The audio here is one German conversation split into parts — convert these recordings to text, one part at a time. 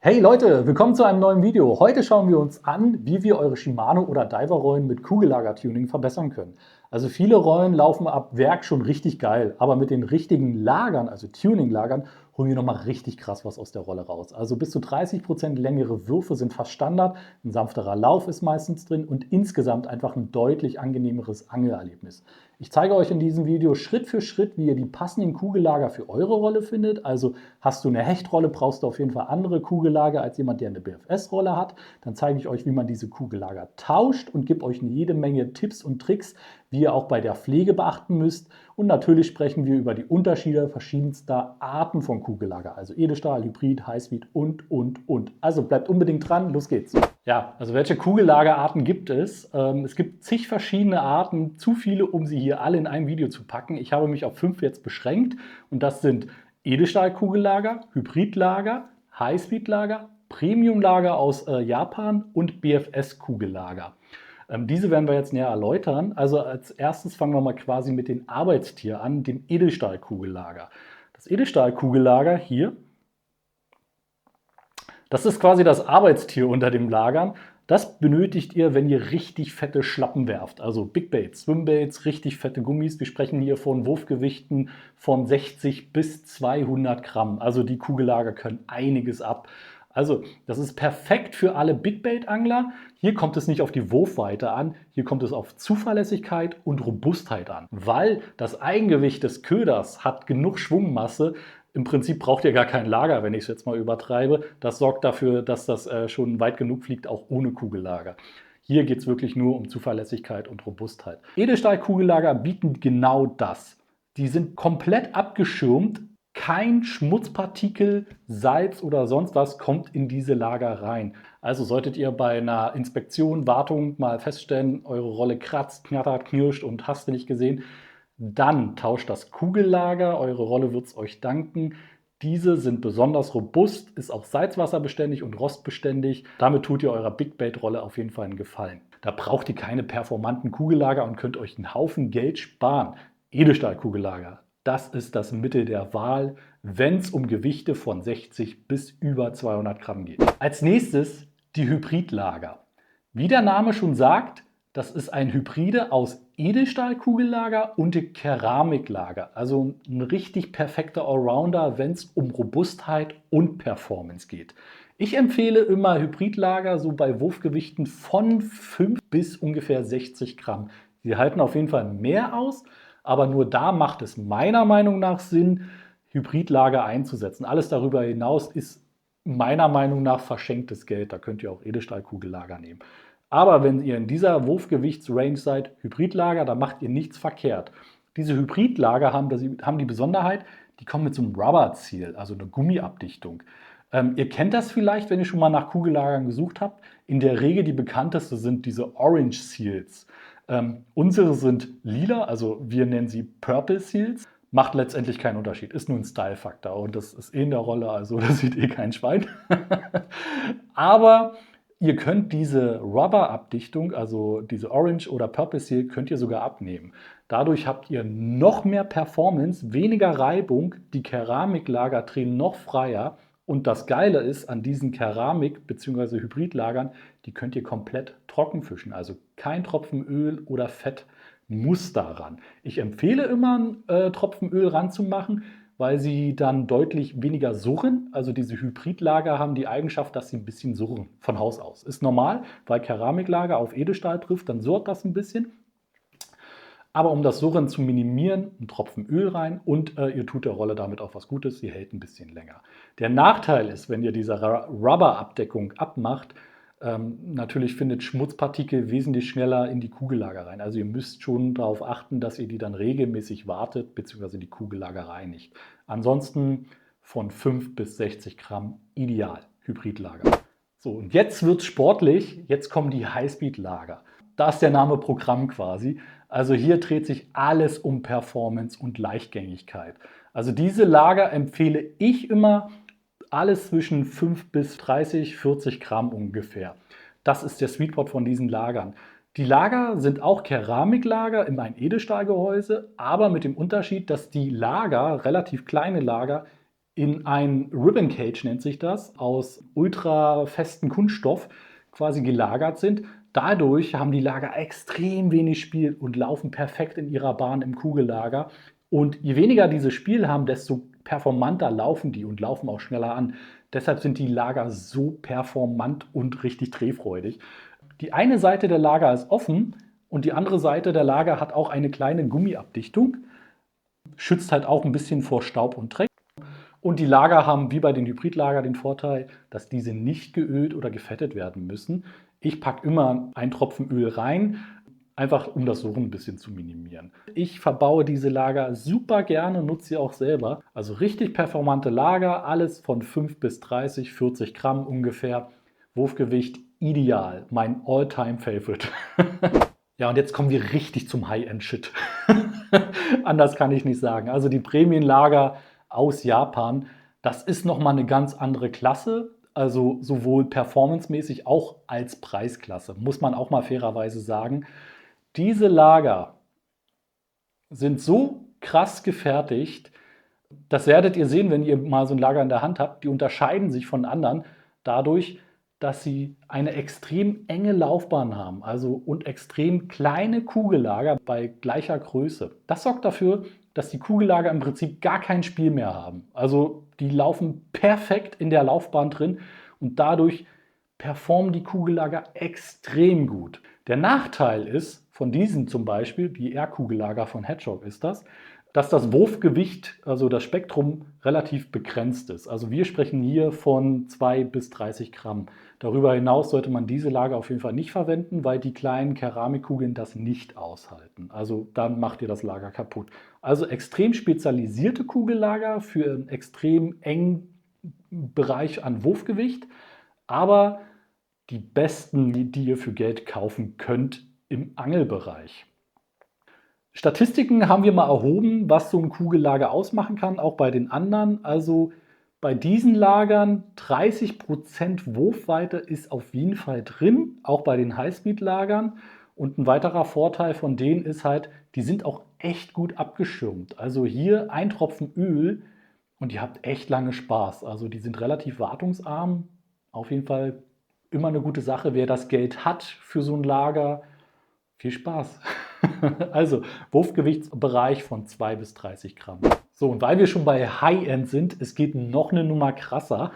Hey Leute, willkommen zu einem neuen Video. Heute schauen wir uns an, wie wir eure Shimano oder Diver-Rollen mit Kugellager-Tuning verbessern können. Also viele Rollen laufen ab Werk schon richtig geil, aber mit den richtigen Lagern, also Tuning-Lagern, holen wir nochmal richtig krass was aus der Rolle raus. Also bis zu 30% längere Würfe sind fast Standard, ein sanfterer Lauf ist meistens drin und insgesamt einfach ein deutlich angenehmeres Angelerlebnis. Ich zeige euch in diesem Video Schritt für Schritt, wie ihr die passenden Kugellager für eure Rolle findet. Also hast du eine Hechtrolle, brauchst du auf jeden Fall andere Kugellager als jemand, der eine BFS-Rolle hat. Dann zeige ich euch, wie man diese Kugellager tauscht und gebe euch jede Menge Tipps und Tricks, wie ihr auch bei der Pflege beachten müsst. Und natürlich sprechen wir über die Unterschiede verschiedenster Arten von Kugellager, also Edelstahl, Hybrid, Highspeed und. Also bleibt unbedingt dran, los geht's. Ja, also welche Kugellagerarten gibt es? Es gibt zig verschiedene Arten, zu viele, um sie hier alle in einem Video zu packen. Ich habe mich auf 5 jetzt beschränkt und das sind Edelstahlkugellager, Hybridlager, Highspeedlager, Premiumlager aus Japan und BFS-Kugellager. Diese werden wir jetzt näher erläutern. Also als erstes fangen wir mal quasi mit dem Arbeitstier an, dem Edelstahlkugellager. Das Edelstahlkugellager hier, das ist quasi das Arbeitstier unter dem Lagern. Das benötigt ihr, wenn ihr richtig fette Schlappen werft, also Big Baits, Swimbaits, richtig fette Gummis. Wir sprechen hier von Wurfgewichten von 60 bis 200 Gramm. Also die Kugellager können einiges ab. Also das ist perfekt für alle Big Bait Angler. Hier kommt es nicht auf die Wurfweite an, hier kommt es auf Zuverlässigkeit und Robustheit an. Weil das Eigengewicht des Köders hat genug Schwungmasse. Im Prinzip braucht ihr gar kein Lager, wenn ich es jetzt mal übertreibe. Das sorgt dafür, dass das schon weit genug fliegt, auch ohne Kugellager. Hier geht es wirklich nur um Zuverlässigkeit und Robustheit. Edelstahlkugellager bieten genau das. Die sind komplett abgeschirmt. Kein Schmutzpartikel, Salz oder sonst was kommt in diese Lager rein. Also solltet ihr bei einer Inspektion, Wartung mal feststellen, eure Rolle kratzt, knattert, knirscht und hast du nicht gesehen, dann tauscht das Kugellager, eure Rolle wird es euch danken. Diese sind besonders robust, ist auch salzwasserbeständig und rostbeständig. Damit tut ihr eurer Big Bait Rolle auf jeden Fall einen Gefallen. Da braucht ihr keine performanten Kugellager und könnt euch einen Haufen Geld sparen. Edelstahlkugellager, das ist das Mittel der Wahl, wenn es um Gewichte von 60 bis über 200 Gramm geht. Als nächstes die Hybridlager. Wie der Name schon sagt, das ist ein Hybride aus Edelstahlkugellager und Keramiklager. Also ein richtig perfekter Allrounder, wenn es um Robustheit und Performance geht. Ich empfehle immer Hybridlager so bei Wurfgewichten von 5 bis ungefähr 60 Gramm. Sie halten auf jeden Fall mehr aus, aber nur da macht es meiner Meinung nach Sinn, Hybridlager einzusetzen. Alles darüber hinaus ist meiner Meinung nach verschenktes Geld. Da könnt ihr auch Edelstahlkugellager nehmen. Aber wenn ihr in dieser Wurfgewichtsrange seid, Hybridlager, dann macht ihr nichts verkehrt. Diese Hybridlager haben die Besonderheit, die kommen mit so einem Rubber-Ziel, also eine Gummiabdichtung. Ihr kennt das vielleicht, wenn ihr schon mal nach Kugellagern gesucht habt. In der Regel die bekannteste sind diese Orange Seals. Unsere sind lila, also wir nennen sie Purple Seals. Macht letztendlich keinen Unterschied, ist nur ein Style-Faktor und das ist eh in der Rolle, also das sieht eh kein Schwein. Aber ihr könnt diese Rubber-Abdichtung, also diese Orange oder Purple Seal, könnt ihr sogar abnehmen. Dadurch habt ihr noch mehr Performance, weniger Reibung, die Keramiklager drehen noch freier. Und das Geile ist an diesen Keramik- bzw. Hybridlagern, die könnt ihr komplett trocken fischen. Also kein Tropfen Öl oder Fett muss daran. Ich empfehle immer, einen Tropfen Öl ranzumachen, weil sie dann deutlich weniger surren. Also diese Hybridlager haben die Eigenschaft, dass sie ein bisschen surren von Haus aus. Ist normal, weil Keramiklager auf Edelstahl trifft, dann surrt das ein bisschen. Aber um das Surren zu minimieren, ein Tropfen Öl rein und ihr tut der Rolle damit auch was Gutes, sie hält ein bisschen länger. Der Nachteil ist, wenn ihr diese Rubber-Abdeckung abmacht, natürlich findet Schmutzpartikel wesentlich schneller in die Kugellager rein. Also ihr müsst schon darauf achten, dass ihr die dann regelmäßig wartet, bzw. die Kugellager reinigt. Ansonsten von 5 bis 60 Gramm ideal, Hybridlager. So, und jetzt wird es sportlich, jetzt kommen die Highspeed-Lager. Da ist der Name Programm quasi. Also hier dreht sich alles um Performance und Leichtgängigkeit. Also diese Lager empfehle ich immer alles zwischen 5 bis 30, 40 Gramm ungefähr. Das ist der Sweetspot von diesen Lagern. Die Lager sind auch Keramiklager in ein Edelstahlgehäuse, aber mit dem Unterschied, dass die Lager, relativ kleine Lager, in ein Ribbon Cage, nennt sich das, aus ultra festen Kunststoff quasi gelagert sind. Dadurch haben die Lager extrem wenig Spiel und laufen perfekt in ihrer Bahn im Kugellager. Und je weniger diese Spiel haben, desto performanter laufen die und laufen auch schneller an. Deshalb sind die Lager so performant und richtig drehfreudig. Die eine Seite der Lager ist offen und die andere Seite der Lager hat auch eine kleine Gummiabdichtung. Schützt halt auch ein bisschen vor Staub und Dreck. Und die Lager haben wie bei den Hybridlager den Vorteil, dass diese nicht geölt oder gefettet werden müssen. Ich packe immer einen Tropfen Öl rein, einfach um das Surren ein bisschen zu minimieren. Ich verbaue diese Lager super gerne und nutze sie auch selber. Also richtig performante Lager, alles von 5 bis 30, 40 Gramm ungefähr. Wurfgewicht ideal, mein All-Time-Favorite. Ja, und jetzt kommen wir richtig zum High-End-Shit. Anders kann ich nicht sagen. Also die Prämienlager aus Japan, das ist nochmal eine ganz andere Klasse. Also sowohl performancemäßig auch als Preisklasse, muss man auch mal fairerweise sagen. Diese Lager sind so krass gefertigt, das werdet ihr sehen, wenn ihr mal so ein Lager in der Hand habt. Die unterscheiden sich von anderen dadurch, dass sie eine extrem enge Laufbahn haben, also und extrem kleine Kugellager bei gleicher Größe. Das sorgt dafür, dass die Kugellager im Prinzip gar kein Spiel mehr haben. Also die laufen perfekt in der Laufbahn drin und dadurch performen die Kugellager extrem gut. Der Nachteil ist von diesen zum Beispiel, die R-Kugellager von Hedgehog ist das, dass das Wurfgewicht, also das Spektrum, relativ begrenzt ist. Also wir sprechen hier von 2 bis 30 Gramm. Darüber hinaus sollte man diese Lager auf jeden Fall nicht verwenden, weil die kleinen Keramikkugeln das nicht aushalten. Also dann macht ihr das Lager kaputt. Also extrem spezialisierte Kugellager für einen extrem engen Bereich an Wurfgewicht, aber die besten, die ihr für Geld kaufen könnt im Angelbereich. Statistiken haben wir mal erhoben, was so ein Kugellager ausmachen kann, auch bei den anderen. Also bei diesen Lagern 30% Wurfweite ist auf jeden Fall drin, auch bei den Highspeed-Lagern. Und ein weiterer Vorteil von denen ist halt, die sind auch echt gut abgeschirmt. Also hier ein Tropfen Öl und ihr habt echt lange Spaß. Also die sind relativ wartungsarm. Auf jeden Fall immer eine gute Sache. Wer das Geld hat für so ein Lager, viel Spaß. Also Wurfgewichtsbereich von 2 bis 30 Gramm. So, und weil wir schon bei High-End sind, es geht noch eine Nummer krasser.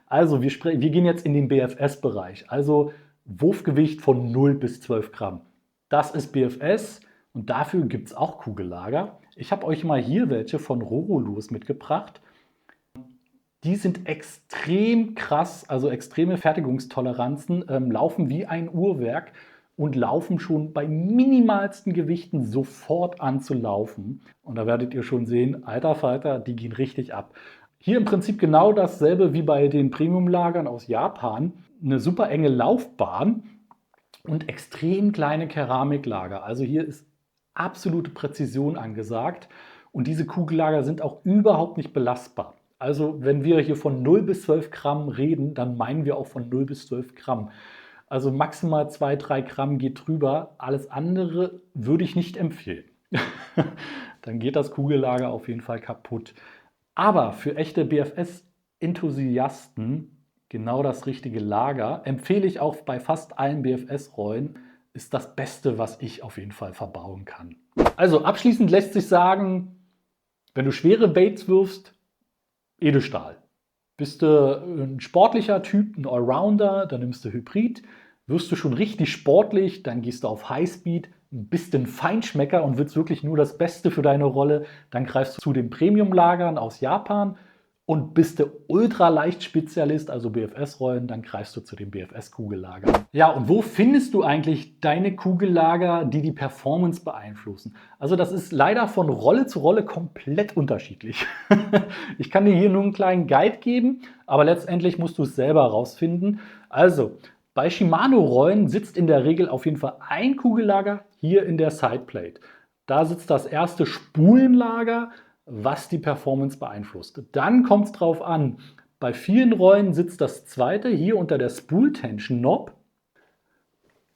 Also wir gehen jetzt in den BFS-Bereich. Also Wurfgewicht von 0 bis 12 Gramm. Das ist BFS und dafür gibt es auch Kugellager. Ich habe euch mal hier welche von Rorolurs mitgebracht. Die sind extrem krass, also extreme Fertigungstoleranzen, laufen wie ein Uhrwerk und laufen schon bei minimalsten Gewichten sofort an zu laufen. Und da werdet ihr schon sehen, alter Falter, die gehen richtig ab. Hier im Prinzip genau dasselbe wie bei den Premium-Lagern aus Japan. Eine super enge Laufbahn und extrem kleine Keramiklager. Also hier ist absolute Präzision angesagt. Und diese Kugellager sind auch überhaupt nicht belastbar. Also wenn wir hier von 0 bis 12 Gramm reden, dann meinen wir auch von 0 bis 12 Gramm. Also maximal 2, 3 Gramm geht drüber. Alles andere würde ich nicht empfehlen. Dann geht das Kugellager auf jeden Fall kaputt. Aber für echte BFS-Enthusiasten genau das richtige Lager. Empfehle ich auch bei fast allen BFS-Rollen. Ist das Beste, was ich auf jeden Fall verbauen kann. Also abschließend lässt sich sagen, wenn du schwere Baits wirfst, Edelstahl. Bist du ein sportlicher Typ, ein Allrounder, dann nimmst du Hybrid. Wirst du schon richtig sportlich, dann gehst du auf Highspeed. Bist ein Feinschmecker und willst wirklich nur das Beste für deine Rolle, dann greifst du zu den Premium-Lagern aus Japan. Und bist du Ultraleicht-Spezialist, also BFS-Rollen, dann greifst du zu den BFS-Kugellagern. Ja, und wo findest du eigentlich deine Kugellager, die die Performance beeinflussen? Also das ist leider von Rolle zu Rolle komplett unterschiedlich. Ich kann dir hier nur einen kleinen Guide geben, aber letztendlich musst du es selber rausfinden. Also, bei Shimano-Rollen sitzt in der Regel auf jeden Fall ein Kugellager hier in der Sideplate. Da sitzt das erste Spulenlager, was die Performance beeinflusst. Dann kommt es drauf an. Bei vielen Rollen sitzt das zweite hier unter der Spool Tension Knob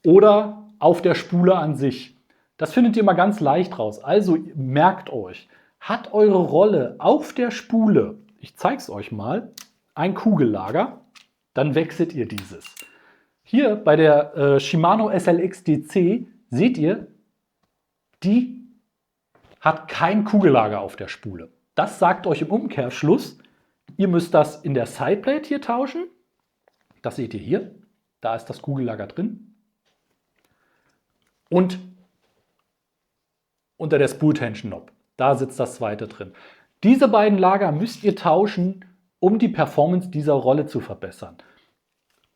oder auf der Spule an sich. Das findet ihr mal ganz leicht raus. Also merkt euch, hat eure Rolle auf der Spule ich zeige es euch mal, ein Kugellager, dann wechselt ihr dieses. Hier bei der Shimano SLX DC seht ihr, die hat kein Kugellager auf der Spule. Das sagt euch im Umkehrschluss, ihr müsst das in der Sideplate hier tauschen. Das seht ihr hier, da ist das Kugellager drin. Und unter der Spool Tension Knob, da sitzt das zweite drin. Diese beiden Lager müsst ihr tauschen, um die Performance dieser Rolle zu verbessern.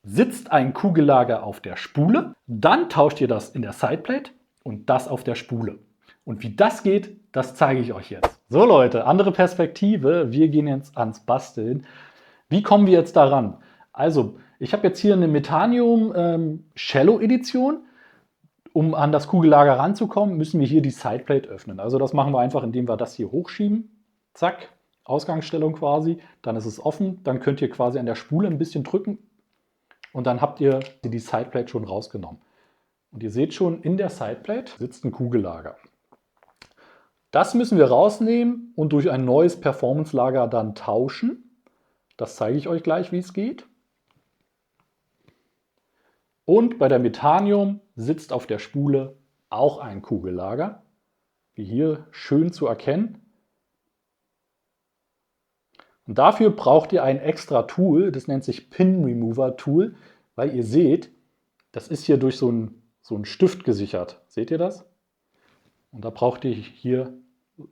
Sitzt ein Kugellager auf der Spule, dann tauscht ihr das in der Sideplate und das auf der Spule. Und wie das geht, das zeige ich euch jetzt. So Leute, andere Perspektive, wir gehen jetzt ans Basteln. Wie kommen wir jetzt daran? Also, ich habe jetzt hier eine Metanium Shallow Edition. Um an das Kugellager ranzukommen, müssen wir hier die Sideplate öffnen. Also das machen wir einfach, indem wir das hier hochschieben. Zack, Ausgangsstellung quasi. Dann ist es offen. Dann könnt ihr quasi an der Spule ein bisschen drücken. Und dann habt ihr die Sideplate schon rausgenommen. Und ihr seht schon, in der Sideplate sitzt ein Kugellager. Das müssen wir rausnehmen und durch ein neues Performance-Lager dann tauschen. Das zeige ich euch gleich, wie es geht. Und bei der Metanium sitzt auf der Spule auch ein Kugellager, wie hier schön zu erkennen. Und dafür braucht ihr ein extra Tool, das nennt sich Pin Remover Tool, weil ihr seht, das ist hier durch so einen Stift gesichert. Seht ihr das? Und da braucht ihr hier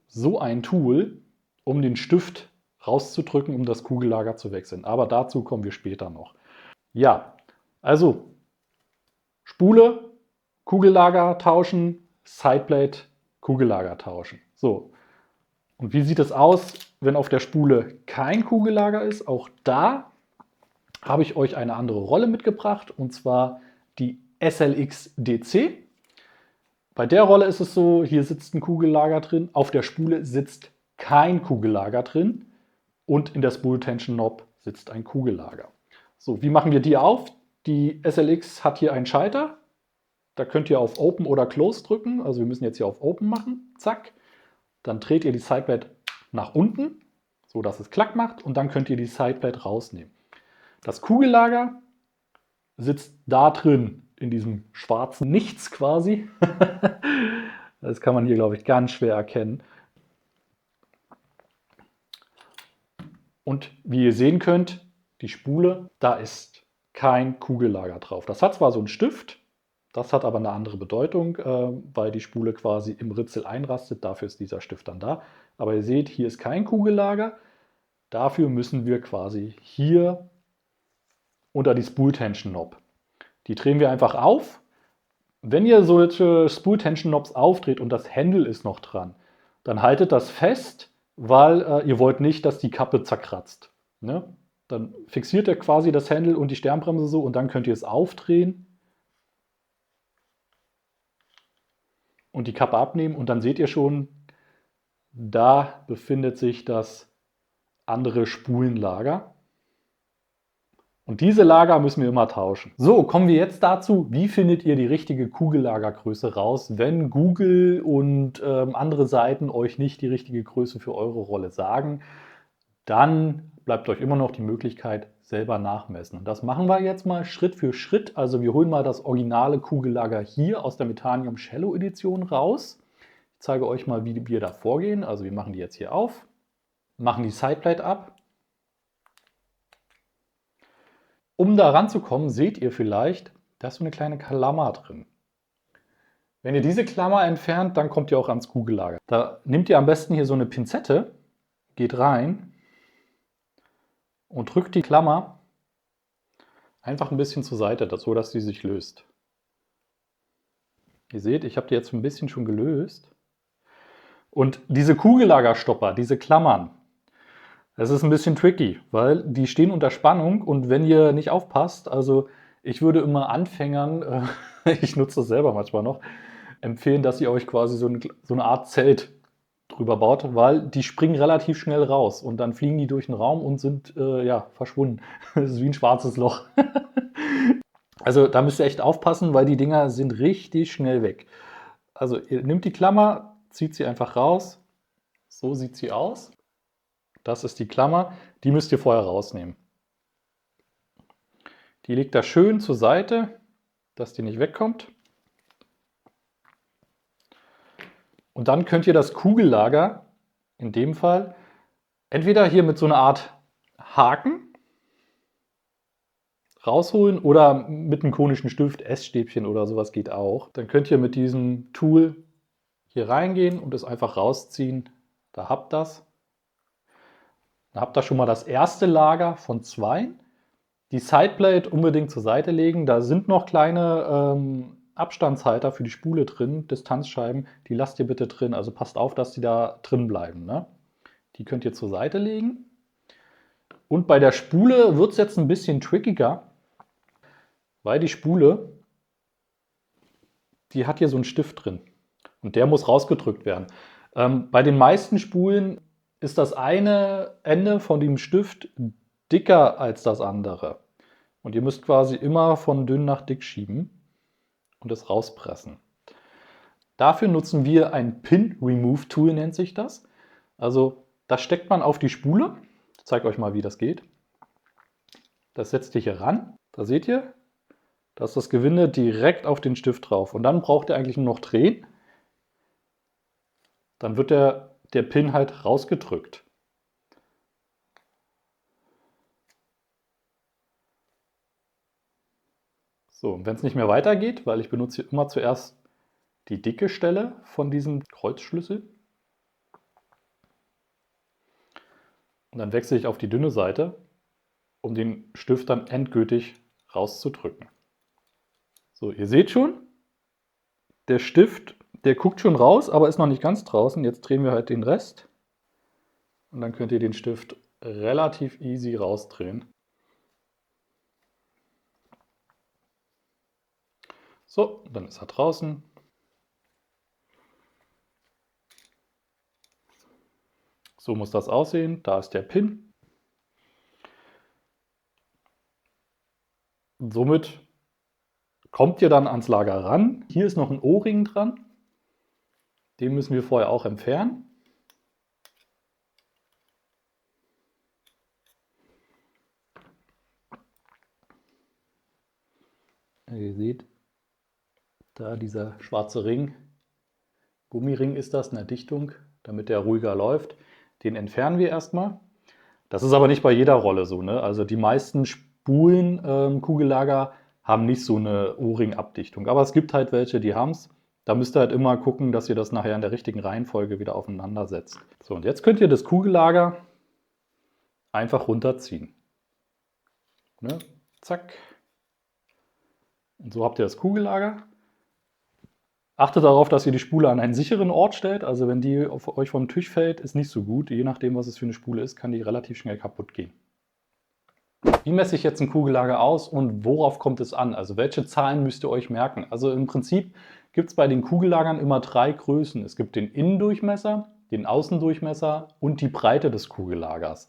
so ein Tool, um den Stift rauszudrücken, um das Kugellager zu wechseln. Aber dazu kommen wir später noch. Ja, also Spule, Kugellager tauschen, Sideplate, Kugellager tauschen. So, und wie sieht es aus, wenn auf der Spule kein Kugellager ist? Auch da habe ich euch eine andere Rolle mitgebracht, und zwar die SLX DC. Bei der Rolle ist es so, hier sitzt ein Kugellager drin, auf der Spule sitzt kein Kugellager drin und in der Spool Tension Knob sitzt ein Kugellager. So, wie machen wir die auf? Die SLX hat hier einen Schalter. Da könnt ihr auf Open oder Close drücken. Also wir müssen jetzt hier auf Open machen. Zack. Dann dreht ihr die Sideplate nach unten, so dass es Klack macht. Und dann könnt ihr die Sideplate rausnehmen. Das Kugellager sitzt da drin, in diesem schwarzen Nichts quasi. Das kann man hier, glaube ich, ganz schwer erkennen. Und wie ihr sehen könnt, die Spule, da ist kein Kugellager drauf. Das hat zwar so einen Stift, das hat aber eine andere Bedeutung, weil die Spule quasi im Ritzel einrastet. Dafür ist dieser Stift dann da. Aber ihr seht, hier ist kein Kugellager. Dafür müssen wir quasi hier unter die Spool Tension Knob. Die drehen wir einfach auf. Wenn ihr solche Spool Tension Knobs aufdreht und das Handle ist noch dran, dann haltet das fest, weil ihr wollt nicht, dass die Kappe zerkratzt. Ne? Dann fixiert ihr quasi das Handle und die Sternbremse so und dann könnt ihr es aufdrehen und die Kappe abnehmen und dann seht ihr schon, da befindet sich das andere Spulenlager. Und diese Lager müssen wir immer tauschen. So, kommen wir jetzt dazu, wie findet ihr die richtige Kugellagergröße raus, wenn Google und andere Seiten euch nicht die richtige Größe für eure Rolle sagen. Dann bleibt euch immer noch die Möglichkeit, selber nachmessen. Und das machen wir jetzt mal Schritt für Schritt. Also wir holen mal das originale Kugellager hier aus der Metanium Shallow Edition raus. Ich zeige euch mal, wie wir da vorgehen. Also wir machen die jetzt hier auf, machen die Sideplate ab. Um da ranzukommen, seht ihr vielleicht, da ist so eine kleine Klammer drin. Wenn ihr diese Klammer entfernt, dann kommt ihr auch ans Kugellager. Da nehmt ihr am besten hier so eine Pinzette, geht rein und drückt die Klammer einfach ein bisschen zur Seite, so dass sie sich löst. Ihr seht, ich habe die jetzt ein bisschen schon gelöst. Und diese Kugellagerstopper, diese Klammern, das ist ein bisschen tricky, weil die stehen unter Spannung und wenn ihr nicht aufpasst, also ich würde immer Anfängern, ich nutze das selber manchmal noch, empfehlen, dass ihr euch quasi so eine Art Zelt drüber baut, weil die springen relativ schnell raus und dann fliegen die durch den Raum und sind verschwunden. Das ist wie ein schwarzes Loch. Also da müsst ihr echt aufpassen, weil die Dinger sind richtig schnell weg. Also ihr nehmt die Klammer, zieht sie einfach raus, so sieht sie aus. Das ist die Klammer, die müsst ihr vorher rausnehmen. Die legt da schön zur Seite, dass die nicht wegkommt. Und dann könnt ihr das Kugellager, in dem Fall, entweder hier mit so einer Art Haken rausholen oder mit einem konischen Stift, Essstäbchen oder sowas geht auch. Dann könnt ihr mit diesem Tool hier reingehen und es einfach rausziehen. Da habt ihr das. Dann habt ihr schon mal das erste Lager von 2. Die Sideplate unbedingt zur Seite legen. Da sind noch kleine Abstandshalter für die Spule drin, Distanzscheiben. Die lasst ihr bitte drin. Also passt auf, dass die da drin bleiben. Ne? Die könnt ihr zur Seite legen. Und bei der Spule wird es jetzt ein bisschen trickiger, weil die Spule, die hat hier so einen Stift drin. Und der muss rausgedrückt werden. Bei den meisten Spulen ist das eine Ende von dem Stift dicker als das andere. Und ihr müsst quasi immer von dünn nach dick schieben und es rauspressen. Dafür nutzen wir ein Pin Remove Tool, nennt sich das. Also das steckt man auf die Spule. Ich zeige euch mal, wie das geht. Das setzt ihr hier ran. Da seht ihr, da ist das Gewinde direkt auf den Stift drauf. Und dann braucht ihr eigentlich nur noch drehen. Dann wird der Pin halt rausgedrückt. So, und wenn es nicht mehr weitergeht, weil ich benutze hier immer zuerst die dicke Stelle von diesem Kreuzschlüssel. Und dann wechsle ich auf die dünne Seite, um den Stift dann endgültig rauszudrücken. So, ihr seht schon, der Stift, der guckt schon raus, aber ist noch nicht ganz draußen. Jetzt drehen wir halt den Rest. Und dann könnt ihr den Stift relativ easy rausdrehen. So, dann ist er draußen. So muss das aussehen. Da ist der Pin. Und somit kommt ihr dann ans Lager ran. Hier ist noch ein O-Ring dran. Den müssen wir vorher auch entfernen. Ihr seht, da dieser schwarze Ring, Gummiring ist das, eine Dichtung, damit der ruhiger läuft. Den entfernen wir erstmal. Das ist aber nicht bei jeder Rolle so. Ne? Also die meisten Spulen, Kugellager haben nicht so eine O-Ring-Abdichtung. Aber es gibt halt welche, die haben es. Da müsst ihr halt immer gucken, dass ihr das nachher in der richtigen Reihenfolge wieder aufeinander setzt. So, und jetzt könnt ihr das Kugellager einfach runterziehen. Ne? Zack. Und so habt ihr das Kugellager. Achtet darauf, dass ihr die Spule an einen sicheren Ort stellt. Also wenn die auf euch vom Tisch fällt, ist nicht so gut. Je nachdem, was es für eine Spule ist, kann die relativ schnell kaputt gehen. Wie messe ich jetzt ein Kugellager aus und worauf kommt es an? Also welche Zahlen müsst ihr euch merken? Also im Prinzip gibt es bei den Kugellagern immer 3 Größen. Es gibt den Innendurchmesser, den Außendurchmesser und die Breite des Kugellagers.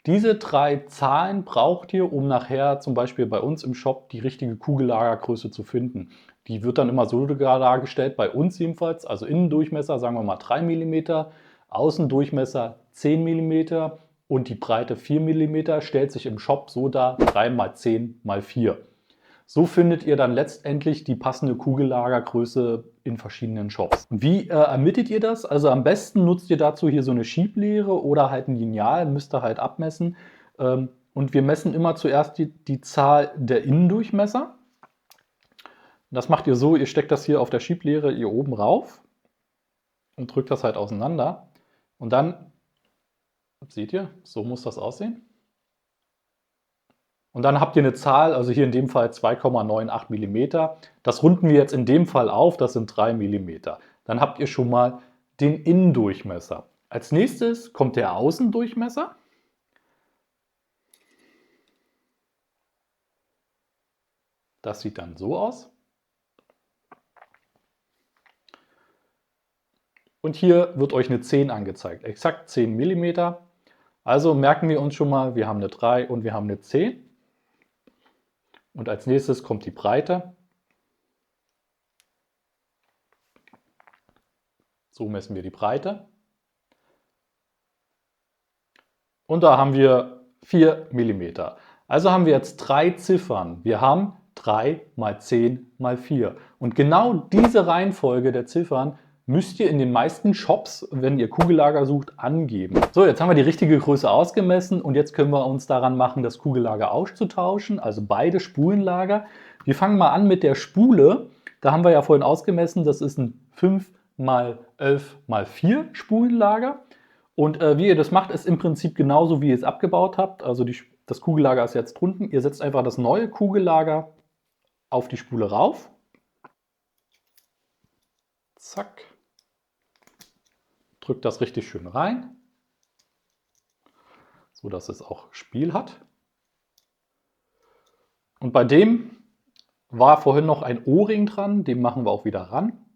Diese 3 Zahlen braucht ihr, um nachher zum Beispiel bei uns im Shop die richtige Kugellagergröße zu finden. Die wird dann immer so dargestellt, bei uns jedenfalls, also Innendurchmesser sagen wir mal 3 mm, Außendurchmesser 10 mm und die Breite 4 mm stellt sich im Shop so dar, 3 mal 10 mal 4. So findet ihr dann letztendlich die passende Kugellagergröße in verschiedenen Shops. Und wie ermittelt ihr das? Also am besten nutzt ihr dazu hier so eine Schieblehre oder halt ein Lineal, müsst ihr halt abmessen. Und wir messen immer zuerst die Zahl der Innendurchmesser. Das macht ihr so, ihr steckt das hier auf der Schieblehre hier oben rauf und drückt das halt auseinander. Und dann, seht ihr, so muss das aussehen. Und dann habt ihr eine Zahl, also hier in dem Fall 2,98 mm. Das runden wir jetzt in dem Fall auf, das sind 3 mm. Dann habt ihr schon mal den Innendurchmesser. Als nächstes kommt der Außendurchmesser. Das sieht dann so aus. Und hier wird euch eine 10 angezeigt, exakt 10 mm. Also merken wir uns schon mal, wir haben eine 3 und wir haben eine 10. Und als nächstes kommt die Breite. So messen wir die Breite. Und da haben wir 4 mm. Also haben wir jetzt 3 Ziffern. Wir haben 3 mal 10 mal 4. Und genau diese Reihenfolge der Ziffern müsst ihr in den meisten Shops, wenn ihr Kugellager sucht, angeben. So, jetzt haben wir die richtige Größe ausgemessen und jetzt können wir uns daran machen, das Kugellager auszutauschen, also beide Spulenlager. Wir fangen mal an mit der Spule. Da haben wir ja vorhin ausgemessen, das ist ein 5 mal 11 mal 4 Spulenlager. Und wie ihr das macht, ist im Prinzip genauso, wie ihr es abgebaut habt. Also das Kugellager ist jetzt drunten. Ihr setzt einfach das neue Kugellager auf die Spule rauf. Zack. Drückt das richtig schön rein, so dass es auch Spiel hat. Und bei dem war vorhin noch ein O-Ring dran, den machen wir auch wieder ran.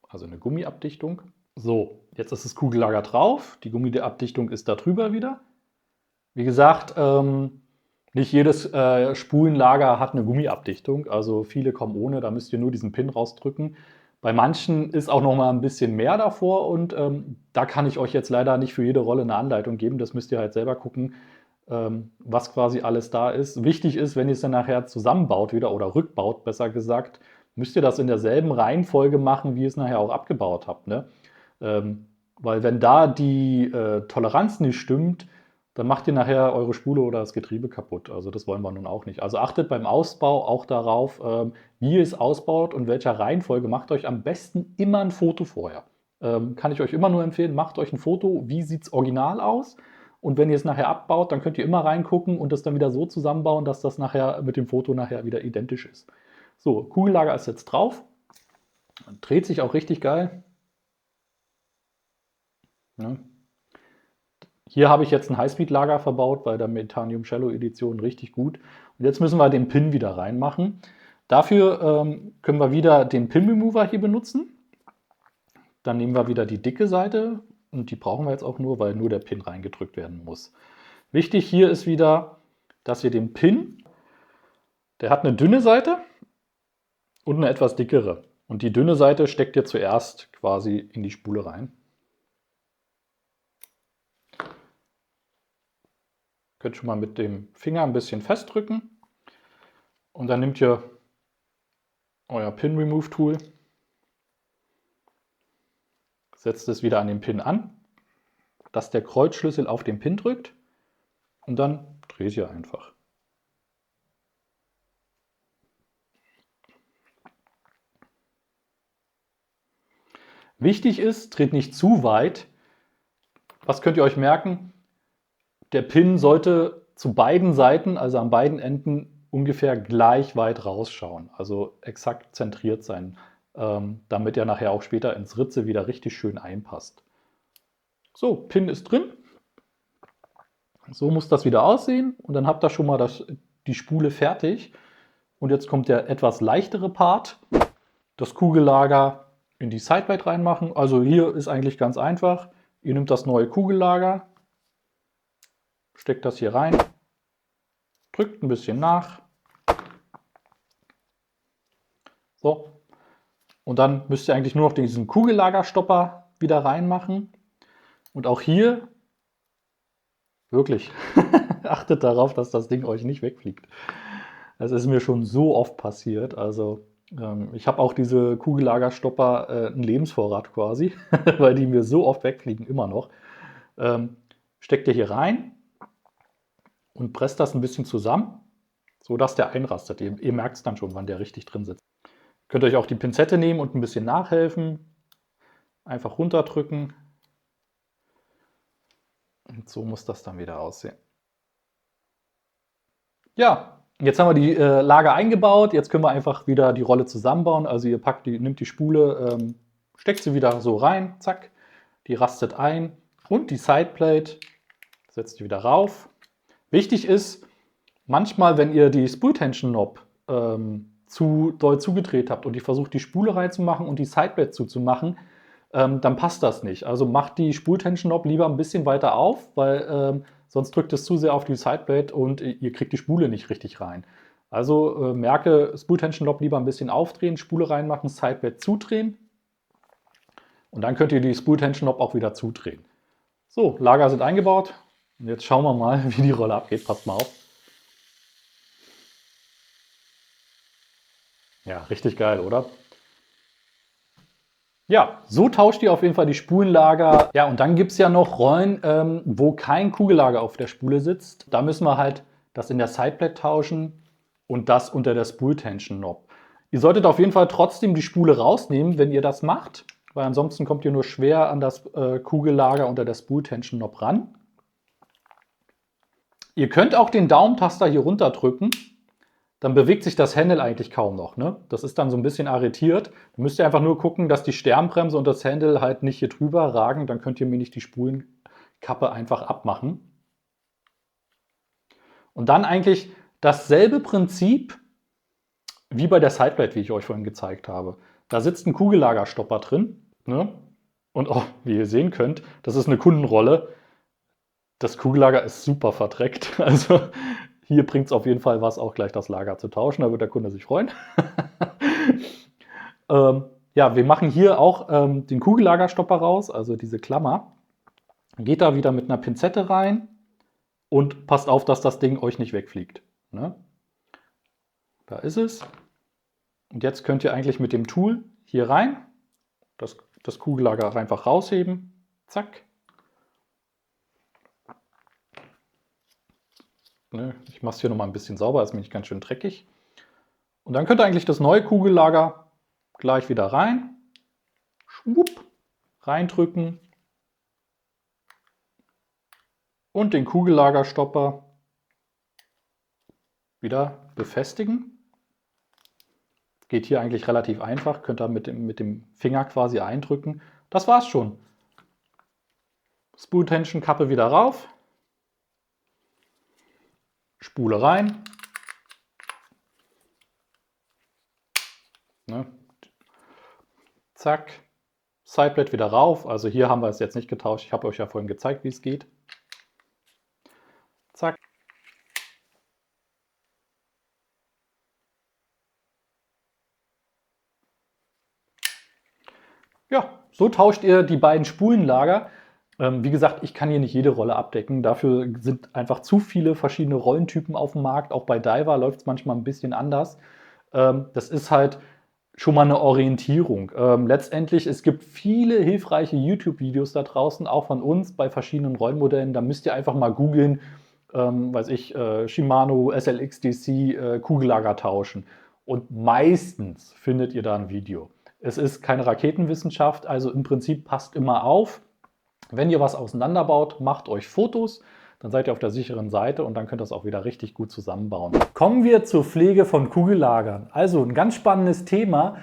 Also eine Gummiabdichtung. So, jetzt ist das Kugellager drauf. Die Gummiabdichtung ist da drüber wieder. Wie gesagt, nicht jedes Spulenlager hat eine Gummiabdichtung. Also viele kommen ohne, da müsst ihr nur diesen Pin rausdrücken. Bei manchen ist auch noch mal ein bisschen mehr davor und da kann ich euch jetzt leider nicht für jede Rolle eine Anleitung geben. Das müsst ihr halt selber gucken, was quasi alles da ist. Wichtig ist, wenn ihr es dann nachher zusammenbaut wieder oder rückbaut, besser gesagt, müsst ihr das in derselben Reihenfolge machen, wie ihr es nachher auch abgebaut habt. Ne? Weil wenn da die Toleranz nicht stimmt, dann macht ihr nachher eure Spule oder das Getriebe kaputt. Also das wollen wir nun auch nicht. Also achtet beim Ausbau auch darauf, wie ihr es ausbaut und welcher Reihenfolge. Macht euch am besten immer ein Foto vorher. Kann ich euch immer nur empfehlen, macht euch ein Foto, wie sieht es original aus. Und wenn ihr es nachher abbaut, dann könnt ihr immer reingucken und das dann wieder so zusammenbauen, dass das nachher mit dem Foto nachher wieder identisch ist. So, Kugellager ist jetzt drauf. Dreht sich auch richtig geil. Ja. Hier habe ich jetzt ein Highspeed-Lager verbaut bei der Metanium Shallow Edition, richtig gut. Und jetzt müssen wir den Pin wieder reinmachen. Dafür können wir wieder den Pin Remover hier benutzen. Dann nehmen wir wieder die dicke Seite und die brauchen wir jetzt auch nur, weil nur der Pin reingedrückt werden muss. Wichtig hier ist wieder, dass ihr den Pin, der hat eine dünne Seite und eine etwas dickere. Und die dünne Seite steckt ihr zuerst quasi in die Spule rein. Könnt schon mal mit dem Finger ein bisschen festdrücken und dann nehmt ihr euer Pin Remove Tool, setzt es wieder an den Pin an, dass der Kreuzschlüssel auf den Pin drückt und dann dreht ihr einfach. Wichtig ist, dreht nicht zu weit. Was könnt ihr euch merken? Der Pin sollte zu beiden Seiten, also an beiden Enden, ungefähr gleich weit rausschauen, also exakt zentriert sein, damit er nachher auch später ins Ritze wieder richtig schön einpasst. So, Pin ist drin. So muss das wieder aussehen und dann habt ihr schon mal die Spule fertig. Und jetzt kommt der etwas leichtere Part, das Kugellager in die Sideplate reinmachen. Also hier ist eigentlich ganz einfach. Ihr nehmt das neue Kugellager, steckt das hier rein, drückt ein bisschen nach. So. Und dann müsst ihr eigentlich nur noch diesen Kugellagerstopper wieder reinmachen. Und auch hier wirklich achtet darauf, dass das Ding euch nicht wegfliegt. Das ist mir schon so oft passiert. Also ich habe auch diese Kugellagerstopper einen Lebensvorrat quasi, weil die mir so oft wegfliegen, immer noch. Steckt ihr hier rein und presst das ein bisschen zusammen, sodass der einrastet. Ihr merkt es dann schon, wann der richtig drin sitzt. Könnt ihr euch auch die Pinzette nehmen und ein bisschen nachhelfen. Einfach runterdrücken. Und so muss das dann wieder aussehen. Ja, jetzt haben wir die Lager eingebaut. Jetzt können wir einfach wieder die Rolle zusammenbauen. Also ihr nimmt die Spule, steckt sie wieder so rein, zack. Die rastet ein und die Sideplate setzt die wieder rauf. Wichtig ist, manchmal, wenn ihr die Spool Tension Knob zu doll zugedreht habt und ihr versucht, die Spule reinzumachen und die Sideplate zuzumachen, dann passt das nicht. Also macht die Spool Tension Knob lieber ein bisschen weiter auf, weil sonst drückt es zu sehr auf die Sideplate und ihr kriegt die Spule nicht richtig rein. Also merke, Spool Tension Knob lieber ein bisschen aufdrehen, Spule reinmachen, Sideplate zudrehen und dann könnt ihr die Spool Tension Knob auch wieder zudrehen. So, Lager sind eingebaut. Und jetzt schauen wir mal, wie die Rolle abgeht. Passt mal auf. Ja, richtig geil, oder? Ja, so tauscht ihr auf jeden Fall die Spulenlager. Ja, und dann gibt es ja noch Rollen, wo kein Kugellager auf der Spule sitzt. Da müssen wir halt das in der Sideplate tauschen und das unter der Spool Tension Knob. Ihr solltet auf jeden Fall trotzdem die Spule rausnehmen, wenn ihr das macht, weil ansonsten kommt ihr nur schwer an das Kugellager unter der Spool Tension Knob ran. Ihr könnt auch den Daumentaster hier runter drücken. Dann bewegt sich das Handle eigentlich kaum noch. Ne? Das ist dann so ein bisschen arretiert. Dann müsst ihr einfach nur gucken, dass die Sternbremse und das Handle halt nicht hier drüber ragen. Dann könnt ihr mir nicht die Spulenkappe einfach abmachen. Und dann eigentlich dasselbe Prinzip wie bei der Sideplate, wie ich euch vorhin gezeigt habe. Da sitzt ein Kugellagerstopper drin. Ne? Und auch, wie ihr sehen könnt, das ist eine Kundenrolle. Das Kugellager ist super verdreckt. Also hier bringt es auf jeden Fall was, auch gleich das Lager zu tauschen. Da wird der Kunde sich freuen. Ja, wir machen hier auch den Kugellagerstopper raus, also diese Klammer. Geht da wieder mit einer Pinzette rein und passt auf, dass das Ding euch nicht wegfliegt. Ne? Da ist es. Und jetzt könnt ihr eigentlich mit dem Tool hier rein das Kugellager einfach rausheben. Zack. Ich mache es hier nochmal ein bisschen sauber, ist nämlich ganz schön dreckig. Und dann könnt ihr eigentlich das neue Kugellager gleich wieder rein. Schwupp, reindrücken. Und den Kugellagerstopper wieder befestigen. Geht hier eigentlich relativ einfach. Könnt ihr mit dem Finger quasi eindrücken. Das war's schon. Spool Tension Kappe wieder rauf. Spule rein. Ne? Zack. Sideplate wieder rauf. Also hier haben wir es jetzt nicht getauscht. Ich habe euch ja vorhin gezeigt, wie es geht. Zack. Ja, so tauscht ihr die beiden Spulenlager. Wie gesagt, ich kann hier nicht jede Rolle abdecken. Dafür sind einfach zu viele verschiedene Rollentypen auf dem Markt. Auch bei Diver läuft es manchmal ein bisschen anders. Das ist halt schon mal eine Orientierung. Letztendlich, es gibt viele hilfreiche YouTube-Videos da draußen, auch von uns bei verschiedenen Rollenmodellen. Da müsst ihr einfach mal googeln, weiß ich, Shimano, SLX-DC, Kugellager tauschen. Und meistens findet ihr da ein Video. Es ist keine Raketenwissenschaft, also im Prinzip passt immer auf. Wenn ihr was auseinanderbaut, macht euch Fotos, dann seid ihr auf der sicheren Seite und dann könnt ihr das auch wieder richtig gut zusammenbauen. Kommen wir zur Pflege von Kugellagern. Also ein ganz spannendes Thema,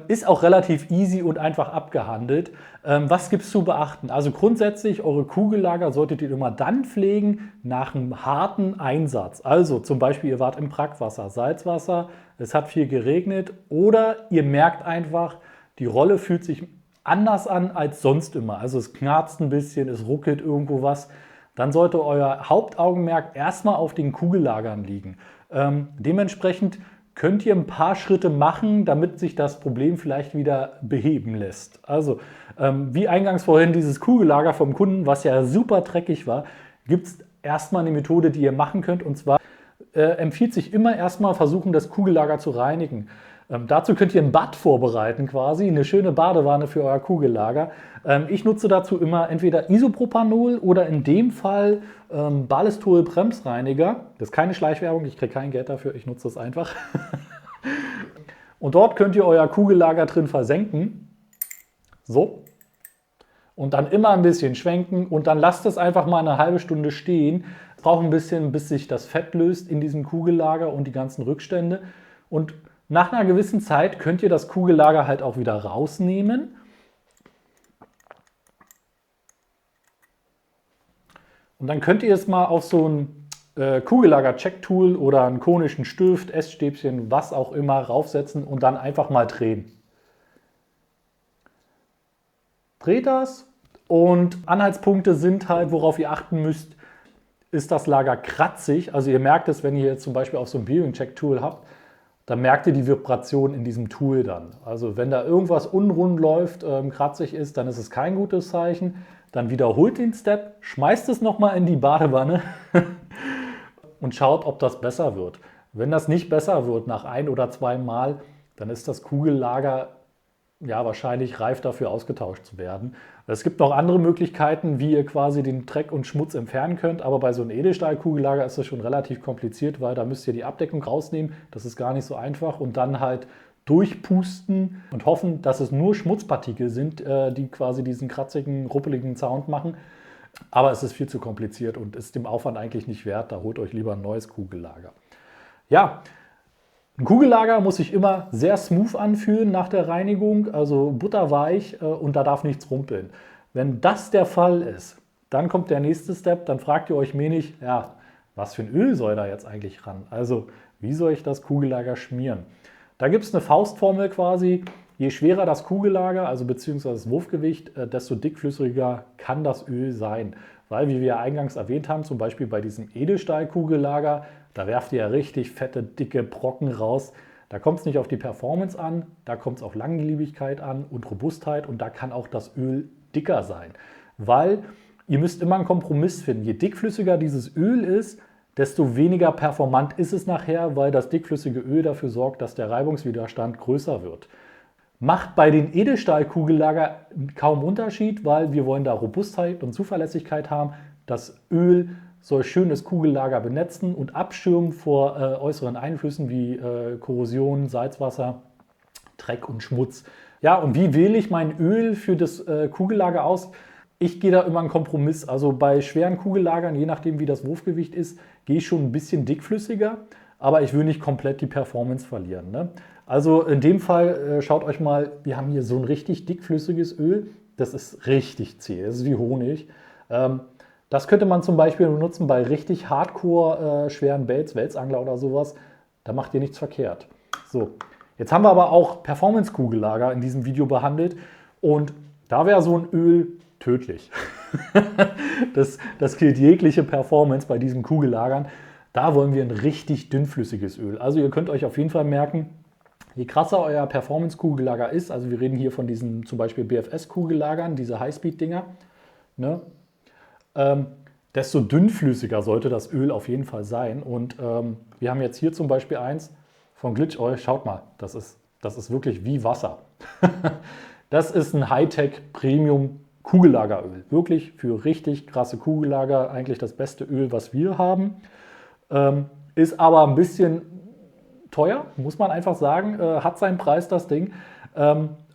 ist auch relativ easy und einfach abgehandelt. Was gibt es zu beachten? Also grundsätzlich, eure Kugellager solltet ihr immer dann pflegen nach einem harten Einsatz. Also zum Beispiel, ihr wart im Brackwasser, Salzwasser, es hat viel geregnet oder ihr merkt einfach, die Rolle fühlt sich anders an als sonst immer. Also es knarzt ein bisschen, es ruckelt irgendwo was. Dann sollte euer Hauptaugenmerk erstmal auf den Kugellagern liegen. Dementsprechend könnt ihr ein paar Schritte machen, damit sich das Problem vielleicht wieder beheben lässt. Also wie eingangs vorhin dieses Kugellager vom Kunden, was ja super dreckig war, gibt es erstmal eine Methode, die ihr machen könnt. Und zwar empfiehlt sich immer erstmal versuchen, das Kugellager zu reinigen. Dazu könnt ihr ein Bad vorbereiten quasi, eine schöne Badewanne für euer Kugellager. Ich nutze dazu immer entweder Isopropanol oder in dem Fall Ballistol Bremsreiniger. Das ist keine Schleichwerbung, ich kriege kein Geld dafür, ich nutze das einfach. Und dort könnt ihr euer Kugellager drin versenken. So. Und dann immer ein bisschen schwenken und dann lasst es einfach mal eine halbe Stunde stehen. Es braucht ein bisschen, bis sich das Fett löst in diesem Kugellager und die ganzen Rückstände. Und nach einer gewissen Zeit könnt ihr das Kugellager halt auch wieder rausnehmen. Und dann könnt ihr es mal auf so ein Kugellager-Check-Tool oder einen konischen Stift, Essstäbchen, was auch immer, raufsetzen und dann einfach mal drehen. Dreht das und Anhaltspunkte sind halt, worauf ihr achten müsst, ist das Lager kratzig. Also ihr merkt es, wenn ihr jetzt zum Beispiel auf so ein Bearing-Check-Tool habt, dann merkt ihr die Vibration in diesem Tool dann. Also wenn da irgendwas unrund läuft, kratzig ist, dann ist es kein gutes Zeichen. Dann wiederholt den Step, schmeißt es nochmal in die Badewanne und schaut, ob das besser wird. Wenn das nicht besser wird nach 1 oder 2 Mal, dann ist das Kugellager ja wahrscheinlich reif dafür ausgetauscht zu werden. Es gibt noch andere Möglichkeiten, wie ihr quasi den Dreck und Schmutz entfernen könnt, aber bei so einem Edelstahlkugellager ist das schon relativ kompliziert, weil da müsst ihr die Abdeckung rausnehmen. Das ist gar nicht so einfach und dann halt durchpusten und hoffen, dass es nur Schmutzpartikel sind, die quasi diesen kratzigen, ruppeligen Sound machen. Aber es ist viel zu kompliziert und ist dem Aufwand eigentlich nicht wert. Da holt euch lieber ein neues Kugellager. Ja, ein Kugellager muss sich immer sehr smooth anfühlen nach der Reinigung, also butterweich und da darf nichts rumpeln. Wenn das der Fall ist, dann kommt der nächste Step, dann fragt ihr euch mir nicht, ja, was für ein Öl soll da jetzt eigentlich ran? Also, wie soll ich das Kugellager schmieren? Da gibt es eine Faustformel quasi, je schwerer das Kugellager, also beziehungsweise das Wurfgewicht, desto dickflüssiger kann das Öl sein. Weil, wie wir ja eingangs erwähnt haben, zum Beispiel bei diesem Edelstahlkugellager, da werft ihr ja richtig fette, dicke Brocken raus. Da kommt es nicht auf die Performance an, da kommt es auf Langlebigkeit an und Robustheit und da kann auch das Öl dicker sein. Weil ihr müsst immer einen Kompromiss finden. Je dickflüssiger dieses Öl ist, desto weniger performant ist es nachher, weil das dickflüssige Öl dafür sorgt, dass der Reibungswiderstand größer wird. Macht bei den Edelstahlkugellager kaum Unterschied, weil wir wollen da Robustheit und Zuverlässigkeit haben. Das Öl soll schön das Kugellager benetzen und abschirmen vor äußeren Einflüssen wie Korrosion, Salzwasser, Dreck und Schmutz. Ja, und wie wähle ich mein Öl für das Kugellager aus? Ich gehe da immer einen Kompromiss. Also bei schweren Kugellagern, je nachdem wie das Wurfgewicht ist, gehe ich schon ein bisschen dickflüssiger, aber ich will nicht komplett die Performance verlieren. Ne? Also in dem Fall schaut euch mal, wir haben hier so ein richtig dickflüssiges Öl. Das ist richtig zäh, das ist wie Honig. Das könnte man zum Beispiel benutzen bei richtig hardcore schweren Baits, Welsangler oder sowas. Da macht ihr nichts verkehrt. So, jetzt haben wir aber auch Performance-Kugellager in diesem Video behandelt und da wäre so ein Öl tödlich. Das killt jegliche Performance bei diesen Kugellagern. Da wollen wir ein richtig dünnflüssiges Öl. Also ihr könnt euch auf jeden Fall merken, je krasser euer Performance-Kugellager ist, also wir reden hier von diesen zum Beispiel BFS-Kugellagern, diese Highspeed-Dinger, ne? Desto dünnflüssiger sollte das Öl auf jeden Fall sein. Und wir haben jetzt hier zum Beispiel eins von Glitch Oil. Schaut mal, das ist wirklich wie Wasser. Das ist ein Hightech Premium Kugellageröl. Wirklich für richtig krasse Kugellager eigentlich das beste Öl, was wir haben. Ist aber ein bisschen teuer, muss man einfach sagen. Hat seinen Preis, das Ding.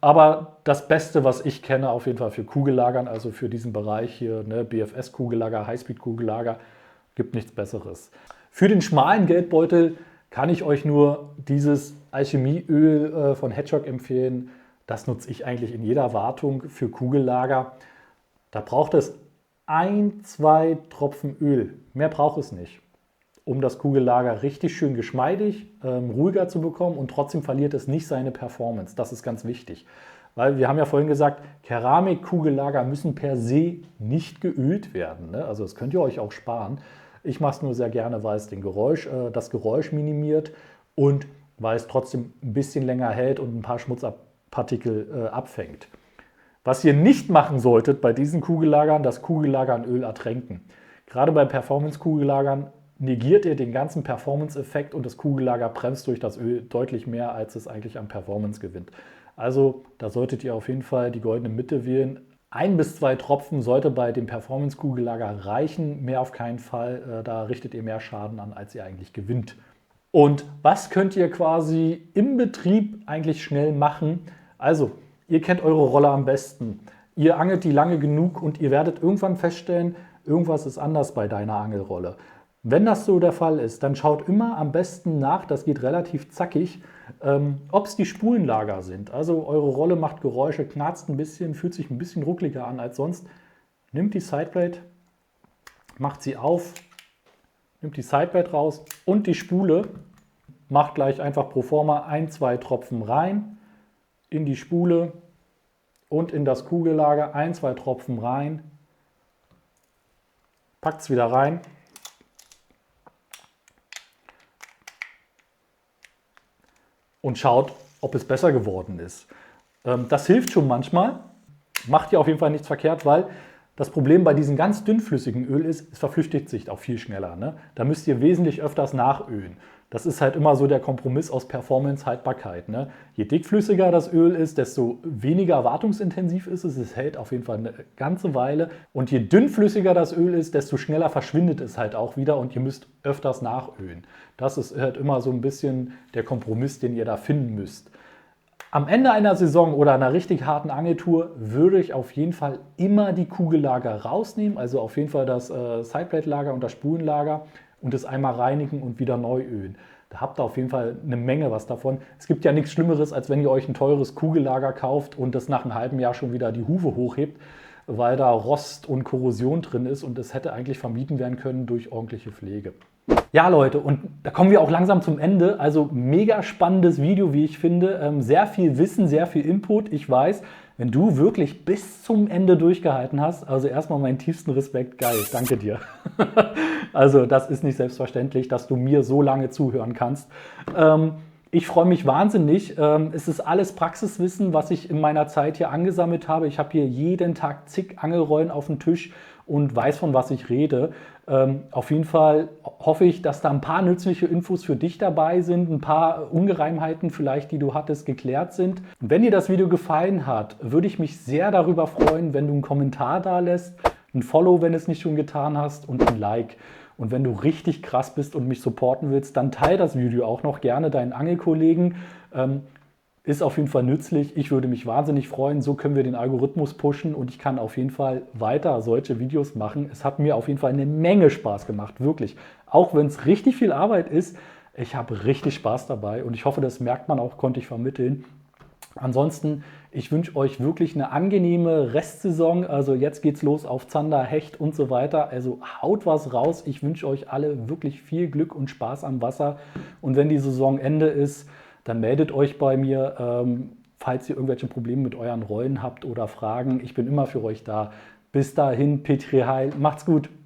Aber das Beste, was ich kenne, auf jeden Fall für Kugellagern, also für diesen Bereich hier, ne, BFS-Kugellager, Highspeed-Kugellager, gibt nichts Besseres. Für den schmalen Geldbeutel kann ich euch nur dieses Alchemieöl von Hedgehog empfehlen. Das nutze ich eigentlich in jeder Wartung für Kugellager. Da braucht es 1, 2 Tropfen Öl. Mehr braucht es nicht, um das Kugellager richtig schön geschmeidig, ruhiger zu bekommen und trotzdem verliert es nicht seine Performance. Das ist ganz wichtig. Weil wir haben ja vorhin gesagt, Keramikkugellager müssen per se nicht geölt werden. Ne? Also das könnt ihr euch auch sparen. Ich mache es nur sehr gerne, weil es das Geräusch minimiert und weil es trotzdem ein bisschen länger hält und ein paar Schmutzpartikel abfängt. Was ihr nicht machen solltet bei diesen Kugellagern, das Kugellager in Öl ertränken. Gerade bei Performance-Kugellagern negiert ihr den ganzen Performance-Effekt und das Kugellager bremst durch das Öl deutlich mehr, als es eigentlich an Performance gewinnt. Also da solltet ihr auf jeden Fall die goldene Mitte wählen. 1 bis 2 Tropfen sollte bei dem Performance-Kugellager reichen, mehr auf keinen Fall. Da richtet ihr mehr Schaden an, als ihr eigentlich gewinnt. Und was könnt ihr quasi im Betrieb eigentlich schnell machen? Also, ihr kennt eure Rolle am besten. Ihr angelt die lange genug und ihr werdet irgendwann feststellen, irgendwas ist anders bei deiner Angelrolle. Wenn das so der Fall ist, dann schaut immer am besten nach, das geht relativ zackig, ob es die Spulenlager sind. Also eure Rolle macht Geräusche, knarzt ein bisschen, fühlt sich ein bisschen ruckliger an als sonst. Nimmt die Sideblade, macht sie auf, nimmt die Sideblade raus und die Spule, macht gleich einfach pro forma 1, 2 Tropfen rein in die Spule und in das Kugellager, 1, 2 Tropfen rein, packt es wieder rein. und schaut, ob es besser geworden ist. Das hilft schon manchmal, macht ihr auf jeden Fall nichts verkehrt, weil das Problem bei diesem ganz dünnflüssigen Öl ist, es verflüchtigt sich auch viel schneller. Ne? Da müsst ihr wesentlich öfters nachölen. Das ist halt immer so der Kompromiss aus Performance, Haltbarkeit. Ne? Je dickflüssiger das Öl ist, desto weniger wartungsintensiv ist es. Es hält auf jeden Fall eine ganze Weile. Und je dünnflüssiger das Öl ist, desto schneller verschwindet es halt auch wieder und ihr müsst öfters nachölen. Das ist halt immer so ein bisschen der Kompromiss, den ihr da finden müsst. Am Ende einer Saison oder einer richtig harten Angeltour würde ich auf jeden Fall immer die Kugellager rausnehmen, also auf jeden Fall das Sideplate-Lager und das Spulenlager und es einmal reinigen und wieder neu ölen. Da habt ihr auf jeden Fall eine Menge was davon. Es gibt ja nichts Schlimmeres, als wenn ihr euch ein teures Kugellager kauft und das nach einem halben Jahr schon wieder die Hufe hochhebt, weil da Rost und Korrosion drin ist und das hätte eigentlich vermieden werden können durch ordentliche Pflege. Ja, Leute, und da kommen wir auch langsam zum Ende. Also mega spannendes Video, wie ich finde. Sehr viel Wissen, sehr viel Input. Ich weiß, wenn du wirklich bis zum Ende durchgehalten hast, also erstmal meinen tiefsten Respekt, geil, danke dir. Also das ist nicht selbstverständlich, dass du mir so lange zuhören kannst. Ich freue mich wahnsinnig. Es ist alles Praxiswissen, was ich in meiner Zeit hier angesammelt habe. Ich habe hier jeden Tag zig Angelrollen auf dem Tisch und weiß, von was ich rede. Auf jeden Fall hoffe ich, dass da ein paar nützliche Infos für dich dabei sind, ein paar Ungereimheiten vielleicht, die du hattest, geklärt sind. Und wenn dir das Video gefallen hat, würde ich mich sehr darüber freuen, wenn du einen Kommentar da lässt, ein Follow, wenn du es nicht schon getan hast und ein Like. Und wenn du richtig krass bist und mich supporten willst, dann teile das Video auch noch gerne deinen Angelkollegen. Ist auf jeden Fall nützlich. Ich würde mich wahnsinnig freuen. So können wir den Algorithmus pushen und ich kann auf jeden Fall weiter solche Videos machen. Es hat mir auf jeden Fall eine Menge Spaß gemacht, wirklich. Auch wenn es richtig viel Arbeit ist, ich habe richtig Spaß dabei und ich hoffe, das merkt man auch, konnte ich vermitteln. Ansonsten, ich wünsche euch wirklich eine angenehme Restsaison. Also jetzt geht's los auf Zander, Hecht und so weiter. Also haut was raus. Ich wünsche euch alle wirklich viel Glück und Spaß am Wasser. Und wenn die Saisonende ist, dann meldet euch bei mir, falls ihr irgendwelche Probleme mit euren Rollen habt oder Fragen. Ich bin immer für euch da. Bis dahin, Petri Heil. Macht's gut.